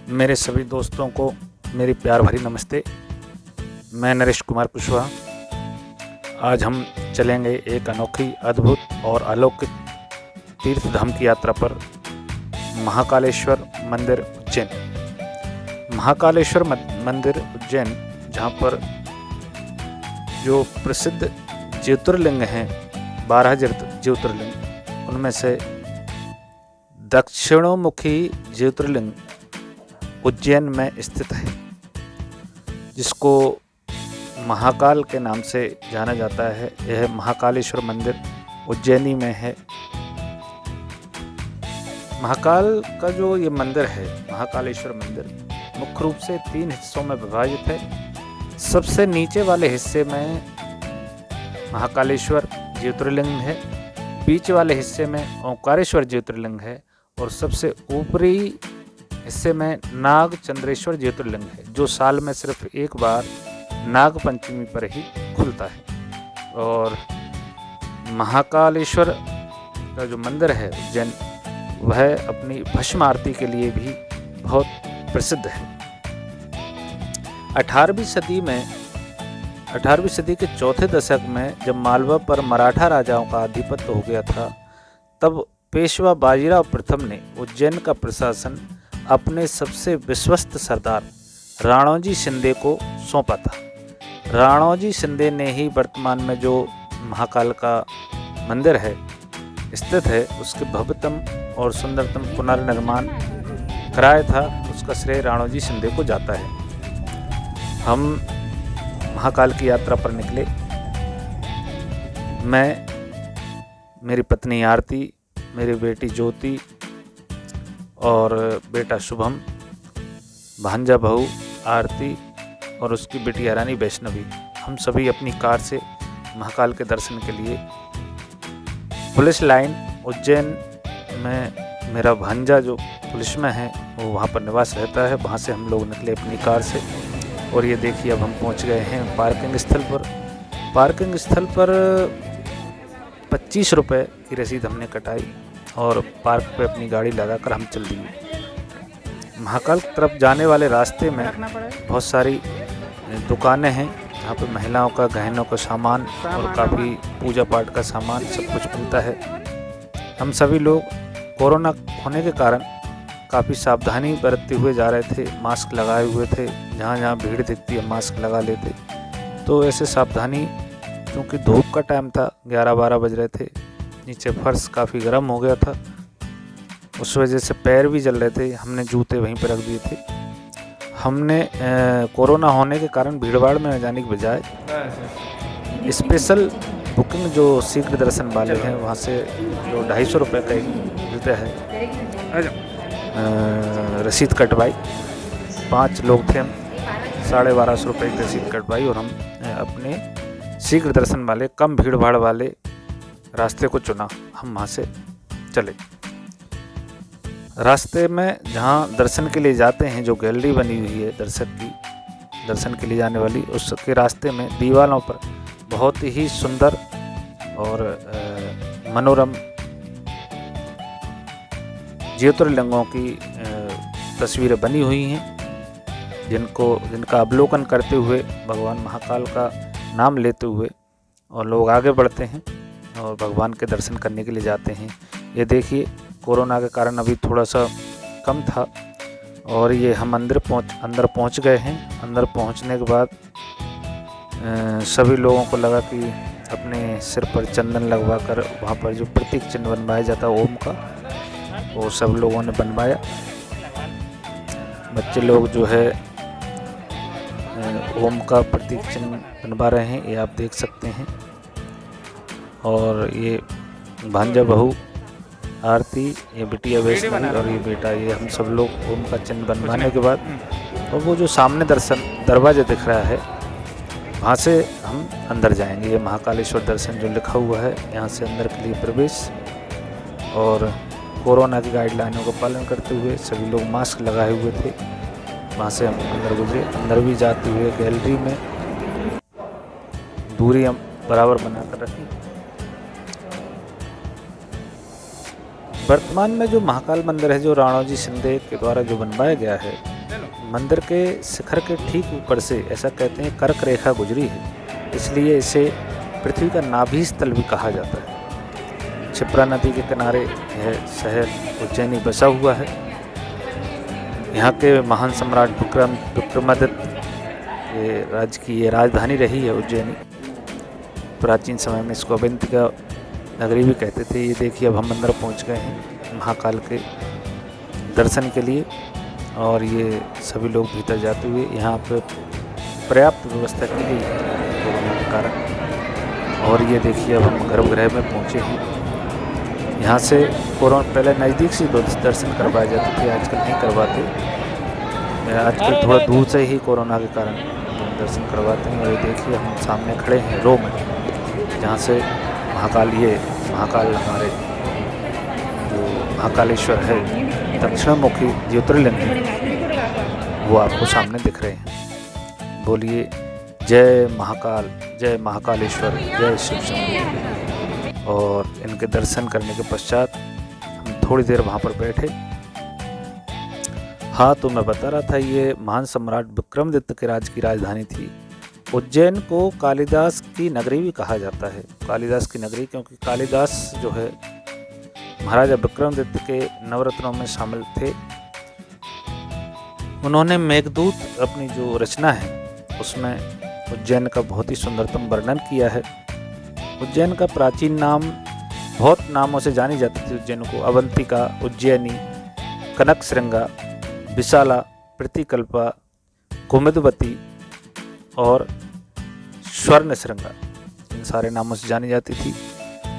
मेरे सभी दोस्तों को मेरी प्यार भरी नमस्ते। मैं नरेश कुमार कुशवाहा। आज हम चलेंगे एक अनोखी, अद्भुत और अलौकिक तीर्थ धाम की यात्रा पर, महाकालेश्वर मंदिर उज्जैन। महाकालेश्वर मंदिर उज्जैन, जहाँ पर जो प्रसिद्ध ज्योतिर्लिंग हैं, 12 ज्योतिर्लिंग, उनमें से दक्षिणोमुखी ज्योतिर्लिंग उज्जैन में स्थित है, जिसको महाकाल के नाम से जाना जाता है। यह महाकालेश्वर मंदिर उज्जैनी में है। महाकाल का जो ये मंदिर है, महाकालेश्वर मंदिर, मुख्य रूप से 3 हिस्सों में विभाजित है। सबसे नीचे वाले हिस्से में महाकालेश्वर ज्योतिर्लिंग है, बीच वाले हिस्से में ओंकारेश्वर ज्योतिर्लिंग है, और सबसे ऊपरी हिस्से में नाग चंद्रेश्वर ज्योतिर्लिंग है, जो साल में सिर्फ एक बार नाग पंचमी पर ही खुलता है। और महाकालेश्वर का जो मंदिर है उज्जैन, वह अपनी भस्म आरती के लिए भी बहुत प्रसिद्ध है। 18वीं सदी के चौथे दशक में जब मालवा पर मराठा राजाओं का आधिपत्य हो गया था, तब पेशवा बाजीराव प्रथम ने उज्जैन का प्रशासन अपने सबसे विश्वस्त सरदार राणोजी शिंदे को सौंपा था। राणोजी शिंदे ने ही वर्तमान में जो महाकाल का मंदिर है स्थित है, उसके भव्यतम और सुंदरतम पुनर्निर्माण कराया था। उसका श्रेय राणोजी शिंदे को जाता है। हम महाकाल की यात्रा पर निकले। मैं, मेरी पत्नी आरती, मेरी बेटी ज्योति और बेटा शुभम, भांजा बहू आरती और उसकी बेटी रानी वैष्णवी, हम सभी अपनी कार से महाकाल के दर्शन के लिए पुलिस लाइन उज्जैन में, मेरा भांजा जो पुलिस में है वो वहाँ पर निवास रहता है, वहाँ से हम लोग निकले अपनी कार से। और ये देखिए, अब हम पहुँच गए हैं पार्किंग स्थल पर। पार्किंग स्थल पर 25 रुपये की रसीद हमने कटाई और पार्क पे अपनी गाड़ी लगाकर हम चल दिए। महाकाल की तरफ जाने वाले रास्ते में बहुत सारी दुकानें हैं, जहाँ पे महिलाओं का, गहनों का सामान और काफ़ी पूजा पाठ का सामान सब कुछ मिलता है। हम सभी लोग कोरोना होने के कारण काफ़ी सावधानी बरतते हुए जा रहे थे, मास्क लगाए हुए थे, जहाँ जहाँ भीड़ दिखती है मास्क लगा लेते। तो ऐसे सावधानी, क्योंकि धूप का टाइम था, 11-12 बज रहे थे, नीचे फर्श काफ़ी गर्म हो गया था, उस वजह से पैर भी जल रहे थे। हमने जूते वहीं पर रख दिए थे। हमने कोरोना होने के कारण भीड़भाड़ में जाने के बजाय स्पेशल बुकिंग, जो शीघ्र दर्शन वाले हैं, वहाँ से जो 250 रुपये का एक मिलता है, रसीद कटवाई। 5 लोग थे हम, 1250 रुपये की रसीद कटवाई और हम अपने शीघ्र दर्शन वाले, कम भीड़ भाड़ वाले रास्ते को चुना। हम वहाँ से चले। रास्ते में जहाँ दर्शन के लिए जाते हैं, जो गैलरी बनी हुई है दर्शन के लिए जाने वाली, उसके रास्ते में दीवारों पर बहुत ही सुंदर और मनोरम ज्योतिर्लिंगों की तस्वीरें बनी हुई हैं, जिनका अवलोकन करते हुए, भगवान महाकाल का नाम लेते हुए, और लोग आगे बढ़ते हैं और भगवान के दर्शन करने के लिए जाते हैं। ये देखिए, कोरोना के कारण अभी थोड़ा सा कम था और ये हम अंदर पहुंच गए हैं। अंदर पहुंचने के बाद सभी लोगों को लगा कि अपने सिर पर चंदन लगवाकर वहाँ पर जो प्रतीक चिन्ह बनवाया जाता है ओम का, वो सब लोगों ने बनवाया। बच्चे लोग जो है ओम का प्रतीक चिन्ह बनवा रहे हैं, ये आप देख सकते हैं। और ये भांजा बहू आरती, ये बिटिया वैष्णवी और ये बेटा, ये हम सब लोग ओम का चिन्ह बनवाने के बाद, और वो जो सामने दरवाजा दिख रहा है, वहाँ से हम अंदर जाएंगे। ये महाकालेश्वर दर्शन जो लिखा हुआ है, यहाँ से अंदर के लिए प्रवेश। और कोरोना की गाइडलाइनों का पालन करते हुए सभी लोग मास्क लगाए हुए थे। वहाँ से हम अंदर गुजरे। अंदर भी जाते हुए गैलरी में दूरी हम बराबर बनाकर रखी। वर्तमान में जो महाकाल मंदिर है, जो राणोजी शिंदे के द्वारा जो बनवाया गया है, मंदिर के शिखर के ठीक ऊपर से ऐसा कहते हैं कर्क रेखा गुजरी है, इसलिए इसे पृथ्वी का नाभि स्थल भी कहा जाता है। क्षिप्रा नदी के किनारे यह शहर उज्जैनी बसा हुआ है। यहाँ के महान सम्राट विक्रमादित्य ये राज्य की ये राजधानी रही है उज्जैनी। प्राचीन समय में इसको अवंतिका नगरी भी कहते थे। ये देखिए अब हम अंदर पहुँच गए हैं महाकाल के दर्शन के लिए, और ये सभी लोग भीतर जाते हुए यहाँ पर पर्याप्त व्यवस्था की गई है कोरोना के कारण। और ये देखिए अब हम गर्भगृह में पहुँचे हैं। यहाँ से कोरोना पहले नज़दीक से दर्शन करवाए जाते थे, आजकल नहीं करवाते। आजकल थोड़ा दूर से ही कोरोना के कारण दर्शन करवाते हैं। और ये देखिए हम सामने खड़े हैं रो में, जहाँ से महाकाल हमारे जो महाकालेश्वर है दक्षिणमुखी ज्योतिर्लिंग है, वो आपको सामने दिख रहे हैं। बोलिए जय महाकाल, जय महाकालेश्वर, जय शिव शंभू। और इनके दर्शन करने के पश्चात हम थोड़ी देर वहाँ पर बैठे। हाँ, तो मैं बता रहा था ये महान सम्राट विक्रमादित्य के राज्य की राजधानी थी। उज्जैन को कालिदास की नगरी भी कहा जाता है। कालिदास की नगरी क्योंकि कालिदास जो है महाराजा विक्रमादित्य के नवरत्नों में शामिल थे। उन्होंने मेघदूत अपनी जो रचना है उसमें उज्जैन का बहुत ही सुंदरतम वर्णन किया है। उज्जैन का प्राचीन नाम बहुत नामों से जानी जाती थी उज्जैन को। अवंतिका, उज्जैनी, कनकशृंगा, विशाला, प्रतिकल्पा, कुमुदवती और स्वर्णशृंगा, इन सारे नामों से जानी जाती थी।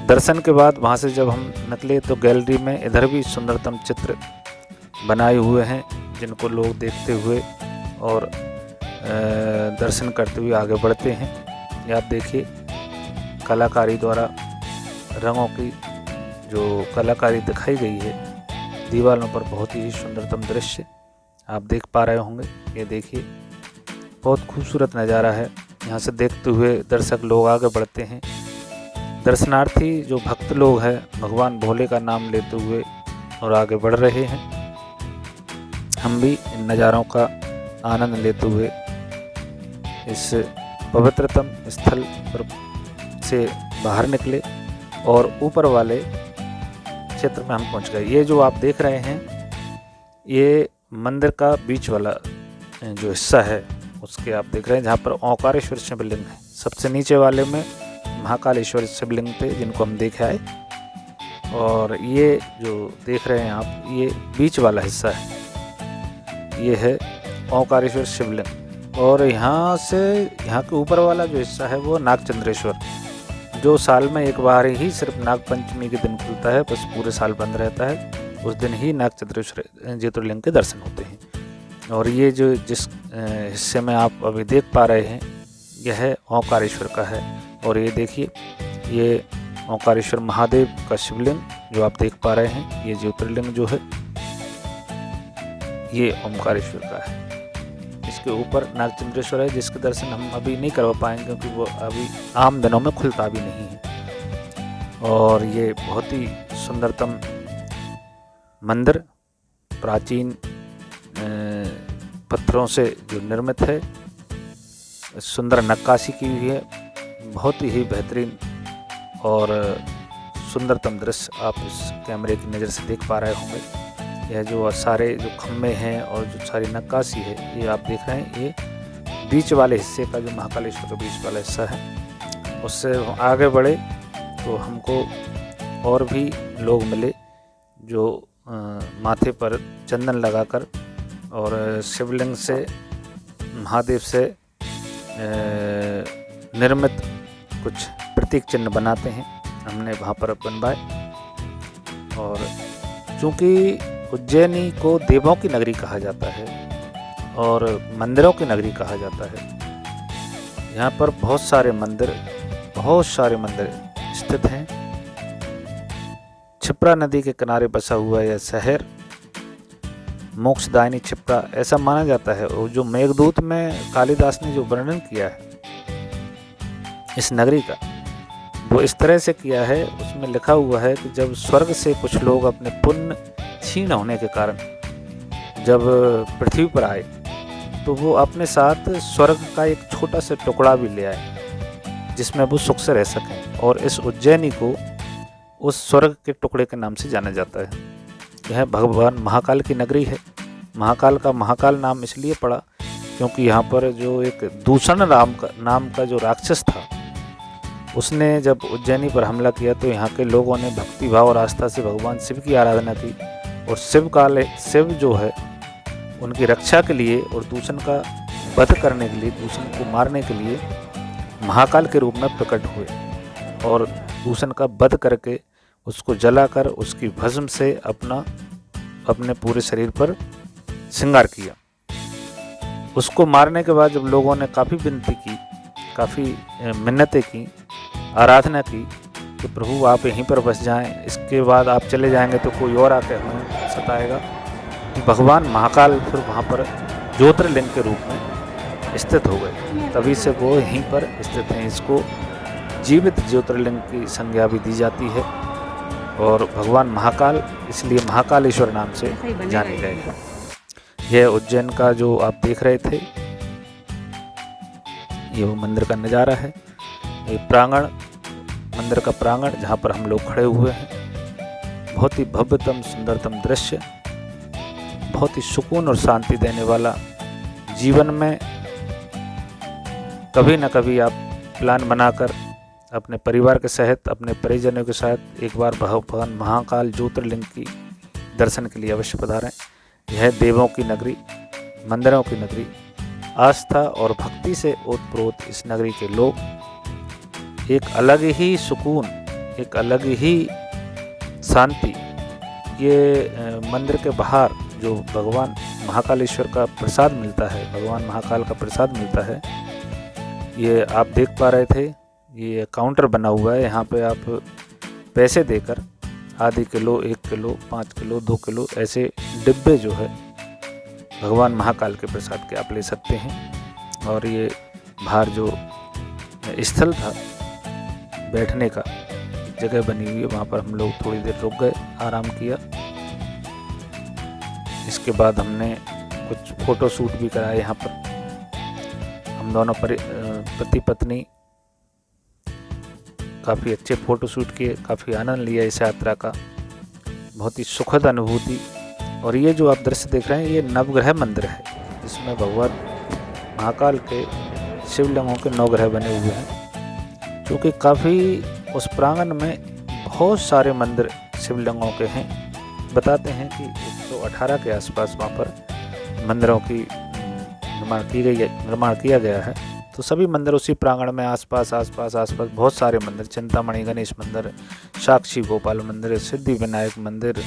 दर्शन के बाद वहाँ से जब हम निकले तो गैलरी में इधर भी सुंदरतम चित्र बनाए हुए हैं, जिनको लोग देखते हुए और दर्शन करते हुए आगे बढ़ते हैं। ये आप देखिए कलाकारी द्वारा रंगों की जो कलाकारी दिखाई गई है दीवारों पर, बहुत ही सुंदरतम दृश्य आप देख पा रहे होंगे। ये देखिए बहुत खूबसूरत नज़ारा है। यहाँ से देखते हुए दर्शक लोग आगे बढ़ते हैं। दर्शनार्थी जो भक्त लोग हैं भगवान भोले का नाम लेते हुए और आगे बढ़ रहे हैं। हम भी इन नज़ारों का आनंद लेते हुए इस पवित्रतम स्थल पर से बाहर निकले और ऊपर वाले क्षेत्र में हम पहुंच गए। ये जो आप देख रहे हैं ये मंदिर का बीच वाला जो हिस्सा है उसके आप देख रहे हैं, जहाँ पर ओंकारेश्वर शिवलिंग है। सबसे नीचे वाले में महाकालेश्वर शिवलिंग थे जिनको हम देखे आए, और ये जो देख रहे हैं आप ये बीच वाला हिस्सा है, ये है ओंकारेश्वर शिवलिंग। और यहाँ के ऊपर वाला जो हिस्सा है वो नागचंद्रेश्वर, जो साल में एक बार ही सिर्फ नागपंचमी के दिन खुलता है, बस पूरे साल बंद रहता है। उस दिन ही नागचंद्रेश्वर ज्योतिर्लिंग के दर्शन होते हैं। और ये जो जिस हिस्से में आप अभी देख पा रहे हैं यह ओंकारेश्वर का है। और ये देखिए ये ओंकारेश्वर महादेव का शिवलिंग जो आप देख पा रहे हैं, ये ज्योतिर्लिंग जो है ये ओंकारेश्वर का है। इसके ऊपर नागचंद्रेश्वर है जिसके दर्शन हम अभी नहीं करवा पाएंगे क्योंकि वो अभी आम दिनों में खुलता भी नहीं है। और ये बहुत ही सुंदरतम मंदिर प्राचीन पत्थरों से जो निर्मित है, सुंदर नक्काशी की हुई है, बहुत ही बेहतरीन और सुंदरतम दृश्य आप इस कैमरे की नज़र से देख पा रहे होंगे। यह जो सारे जो खम्भे हैं और जो सारी नक्काशी है ये आप देख रहे हैं, ये बीच वाले हिस्से का जो महाकालेश्वर का बीच वाला हिस्सा है। उससे आगे बढ़े तो हमको और भी लोग मिले जो माथे पर चंदन लगाकर और शिवलिंग से महादेव से निर्मित कुछ प्रतीक चिन्ह बनाते हैं। हमने वहाँ पर बनवाए। और चूँकि उज्जैनी को देवों की नगरी कहा जाता है और मंदिरों की नगरी कहा जाता है, यहाँ पर बहुत सारे मंदिर स्थित हैं। क्षिप्रा नदी के किनारे बसा हुआ यह शहर मोक्षदायिनी क्षिप्रा ऐसा माना जाता है। और जो मेघदूत में कालिदास ने जो वर्णन किया है इस नगरी का, वो इस तरह से किया है, उसमें लिखा हुआ है कि जब स्वर्ग से कुछ लोग अपने पुण्य क्षीण होने के कारण जब पृथ्वी पर आए तो वो अपने साथ स्वर्ग का एक छोटा सा टुकड़ा भी ले आए जिसमें वो सुख से रह सकें, और इस उज्जैनी को उस स्वर्ग के टुकड़े के नाम से जाना जाता है। यह भगवान महाकाल की नगरी है। महाकाल का महाकाल नाम इसलिए पड़ा क्योंकि यहाँ पर जो एक दूषण नाम का जो राक्षस था, उसने जब उज्जैनी पर हमला किया तो यहाँ के लोगों ने भक्ति भाव और आस्था से भगवान शिव की आराधना की, और शिव जो है उनकी रक्षा के लिए और दूषण का वध करने के लिए, दूषण को मारने के लिए महाकाल के रूप में प्रकट हुए और दूषण का वध करके उसको जलाकर उसकी भस्म से अपने पूरे शरीर पर श्रृंगार किया। उसको मारने के बाद जब लोगों ने काफ़ी विनती की, काफ़ी मिन्नतें की, आराधना की कि प्रभु आप यहीं पर बस जाएं, इसके बाद आप चले जाएंगे तो कोई और आके हमें सताएगा, भगवान महाकाल फिर वहाँ पर ज्योतिर्लिंग के रूप में स्थित हो गए। तभी से वो यहीं पर स्थित हैं। इसको जीवित ज्योतिर्लिंग की संज्ञा भी दी जाती है और भगवान महाकाल इसलिए महाकालेश्वर नाम से जाने गए। यह उज्जैन का जो आप देख रहे थे, ये वो मंदिर का नज़ारा है। ये प्रांगण, मंदिर का प्रांगण जहाँ पर हम लोग खड़े हुए हैं, बहुत ही भव्यतम सुंदरतम दृश्य, बहुत ही सुकून और शांति देने वाला। जीवन में कभी न कभी आप प्लान बनाकर अपने परिवार के साथ, अपने परिजनों के साथ एक बार भगवान महाकाल ज्योतिर्लिंग की दर्शन के लिए अवश्य पधारें। यह देवों की नगरी, मंदिरों की नगरी, आस्था और भक्ति से ओतप्रोत इस नगरी के लोग एक अलग ही सुकून, एक अलग ही शांति। ये मंदिर के बाहर जो भगवान महाकालेश्वर का प्रसाद मिलता है, भगवान महाकाल का प्रसाद मिलता है, ये आप देख पा रहे थे। ये काउंटर बना हुआ है, यहाँ पे आप पैसे देकर आधी किलो, 1 किलो, 5 किलो, 2 किलो ऐसे डिब्बे जो है भगवान महाकाल के प्रसाद के आप ले सकते हैं। और ये बाहर जो स्थल था बैठने का, जगह बनी हुई है, वहाँ पर हम लोग थोड़ी देर रुक गए, आराम किया। इसके बाद हमने कुछ फ़ोटो शूट भी कराया यहाँ पर। हम दोनों पति पत्नी काफ़ी अच्छे फ़ोटो शूट किए, काफ़ी आनंद लिया इस यात्रा का, बहुत ही सुखद अनुभूति। और ये जो आप दृश्य देख रहे हैं, ये नवग्रह मंदिर है जिसमें भगवान महाकाल के शिवलिंगों के 9 ग्रह बने हुए हैं, जो कि काफ़ी उस प्रांगण में बहुत सारे मंदिर शिवलिंगों के हैं। बताते हैं कि 118 के आसपास वहाँ पर मंदिरों की निर्माण किया गया है। तो सभी मंदिर उसी प्रांगण में आसपास बहुत सारे मंदिर, चिंतामणि गणेश मंदिर, साक्षी गोपाल मंदिर, सिद्धि विनायक मंदिर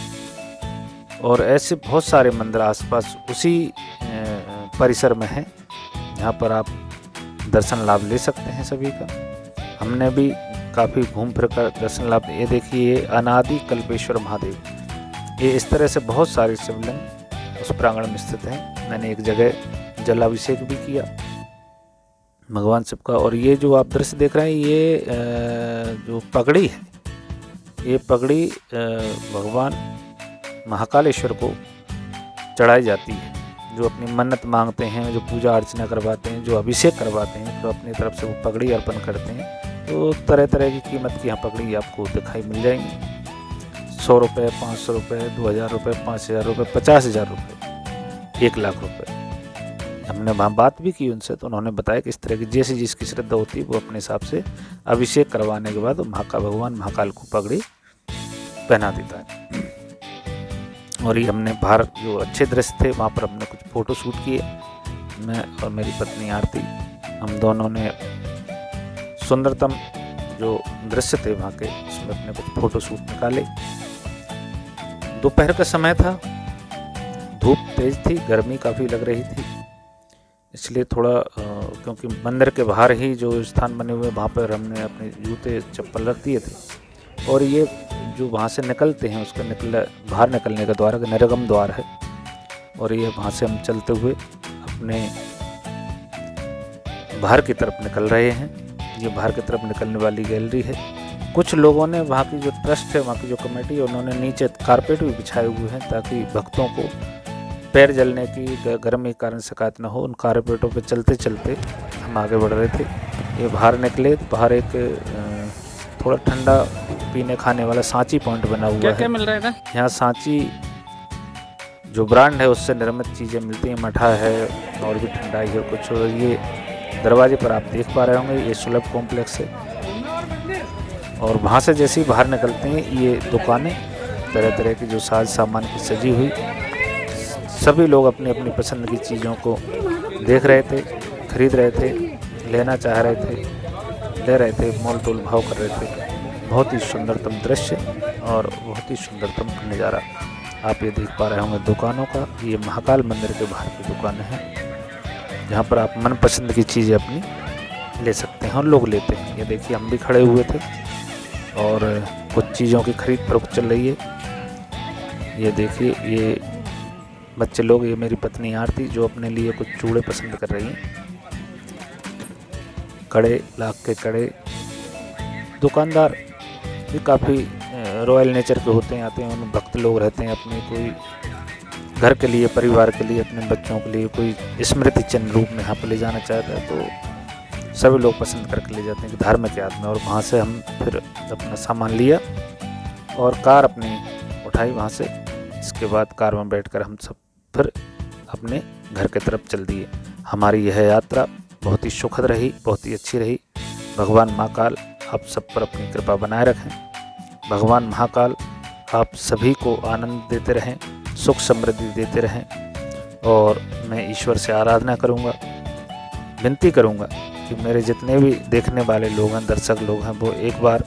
और ऐसे बहुत सारे मंदिर आसपास उसी परिसर में हैं, जहाँ पर आप दर्शन लाभ ले सकते हैं सभी का। हमने भी काफ़ी घूम फिर कर दर्शन लाभ। ये देखिए, ये अनादि कल्पेश्वर महादेव, ये इस तरह से बहुत सारे शिवलिंग उस प्रांगण में स्थित हैं। मैंने एक जगह जलाभिषेक भी किया भगवान शिव का। और ये जो आप दृश्य देख रहे हैं, ये जो पगड़ी है, ये पगड़ी भगवान महाकालेश्वर को चढ़ाई जाती है। जो अपनी मन्नत मांगते हैं, जो पूजा अर्चना करवाते हैं, जो अभिषेक करवाते हैं, तो अपनी तरफ से वो पगड़ी अर्पण करते हैं। तो तरह तरह की कीमत की यहाँ पगड़ी आपको दिखाई मिल जाएंगी। 100 रुपये, 500 रुपये, 2000 रुपये, 5000 रुपये, 50,000 रुपये, 1 लाख रुपये। हमने वहाँ बात भी की उनसे, तो उन्होंने बताया कि इस तरह की जैसी जिसकी श्रद्धा होती है वो अपने हिसाब से अभिषेक करवाने के बाद भगवान महाकाल को पगड़ी पहना देता है। और ये हमने बाहर जो अच्छे दृश्य थे वहाँ पर हमने कुछ फ़ोटो शूट किए। मैं और मेरी पत्नी आरती, हम दोनों ने सुंदरतम जो दृश्य थे वहाँ के, उसमें अपने कुछ फ़ोटो शूट निकाले। दोपहर का समय था, धूप तेज थी, गर्मी काफ़ी लग रही थी, इसलिए थोड़ा क्योंकि मंदिर के बाहर ही जो स्थान बने हुए वहाँ पर हमने अपने जूते चप्पल रख दिए थे। और ये जो वहाँ से निकलते हैं, उसका बाहर निकलने का द्वार निर्गम द्वार है। और ये वहाँ से हम चलते हुए अपने बाहर की तरफ निकल रहे हैं। ये बाहर की तरफ निकलने वाली गैलरी है। कुछ लोगों ने, वहाँ की जो ट्रस्ट है, वहाँ की जो कमेटी है, उन्होंने नीचे कारपेट भी बिछाए हुए हैं ताकि भक्तों को पैर जलने की, गर्मी के कारण शिकायत न हो, उन कारपेटों पे चलते चलते हम आगे बढ़ रहे थे। ये बाहर निकले तो बाहर एक थोड़ा ठंडा पीने खाने वाला सांची पॉइंट बना हुआ है। क्या मिल रहा है? यहाँ सांची जो ब्रांड है उससे निर्मित चीज़ें मिलती हैं, मठा है और भी ठंडाई है कुछ। और ये दरवाजे पर आप देख पा रहे होंगे, ये सुलभ कॉम्प्लेक्स है। और वहाँ से जैसे ही बाहर निकलते हैं ये दुकानें तरह तरह की जो साज सामान की सजी हुई, सभी लोग अपनी अपनी पसंद की चीज़ों को देख रहे थे, खरीद रहे थे, लेना चाह रहे थे, ले रहे थे, मोल तोल भाव कर रहे थे। बहुत ही सुंदरतम दृश्य और बहुत ही सुंदरतम नज़ारा आप ये देख पा रहे होंगे दुकानों का। ये महाकाल मंदिर के बाहर की दुकानें हैं जहाँ पर आप मनपसंद की चीज़ें अपनी ले सकते हैं और लोग लेते हैं। ये देखिए हम भी खड़े हुए थे और कुछ चीज़ों की खरीद फरोख्त चल रही है। ये देखिए ये बच्चे लोग, ये मेरी पत्नी आरती जो अपने लिए कुछ चूड़े पसंद कर रही हैं। कड़े, लाख के कड़े। दुकानदार भी काफ़ी रॉयल नेचर के होते हैं, आते हैं, उनमें भक्त लोग रहते हैं। अपने कोई घर के लिए, परिवार के लिए, अपने बच्चों के लिए कोई स्मृति चिन्ह रूप में यहाँ पर ले जाना चाहता है तो सभी लोग पसंद करके ले जाते हैं कि धार्मिक याद में। और वहाँ से हम फिर अपना सामान लिया और कार अपनी उठाई वहाँ से। इसके बाद कार में बैठकर हम सब फिर अपने घर की तरफ चल दिए। हमारी यह यात्रा बहुत ही सुखद रही, बहुत ही अच्छी रही। भगवान महाकाल आप सब पर अपनी कृपा बनाए रखें। भगवान महाकाल आप सभी को आनंद देते रहें, सुख समृद्धि देते रहें। और मैं ईश्वर से आराधना करूँगा, विनती करूँगा कि मेरे जितने भी देखने वाले लोग हैं, दर्शक लोग हैं, वो एक बार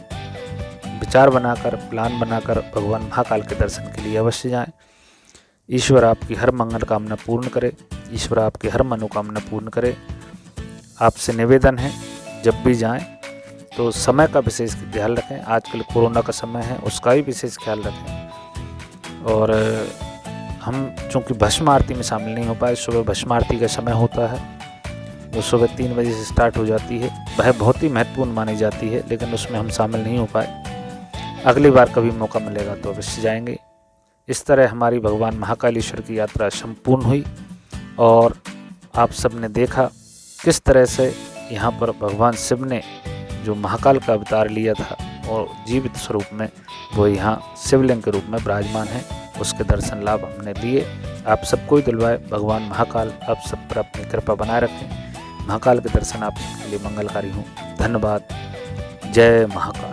विचार बनाकर, प्लान बनाकर भगवान महाकाल के दर्शन के लिए अवश्य जाएं। ईश्वर आपकी हर मंगल कामना पूर्ण करे, ईश्वर आपकी हर मनोकामना पूर्ण करे। आपसे निवेदन है जब भी जाएं तो समय का विशेष ध्यान रखें। आजकल कोरोना का समय है, उसका भी विशेष ख्याल रखें। और हम चूँकि भस्म आरती में शामिल नहीं हो पाए, सुबह भस्म आरती का समय होता है, वो सुबह 3 बजे से स्टार्ट हो जाती है। वह बहुत ही महत्वपूर्ण मानी जाती है, लेकिन उसमें हम शामिल नहीं हो पाए। अगली बार कभी मौका मिलेगा तो अवश्य जाएंगे। इस तरह हमारी भगवान महाकालेश्वर की यात्रा संपूर्ण हुई और आप सब ने देखा किस तरह से यहाँ पर भगवान शिव ने जो महाकाल का अवतार लिया था और जीवित स्वरूप में वो यहाँ शिवलिंग के रूप में विराजमान है, उसके दर्शन लाभ हमने लिए। आप सबको ही दिलवाए भगवान महाकाल आप सब पर अपनी कृपा बनाए रखें। महाकाल के दर्शन आप सबके लिए मंगलकारी हों। धन्यवाद। जय महाकाल।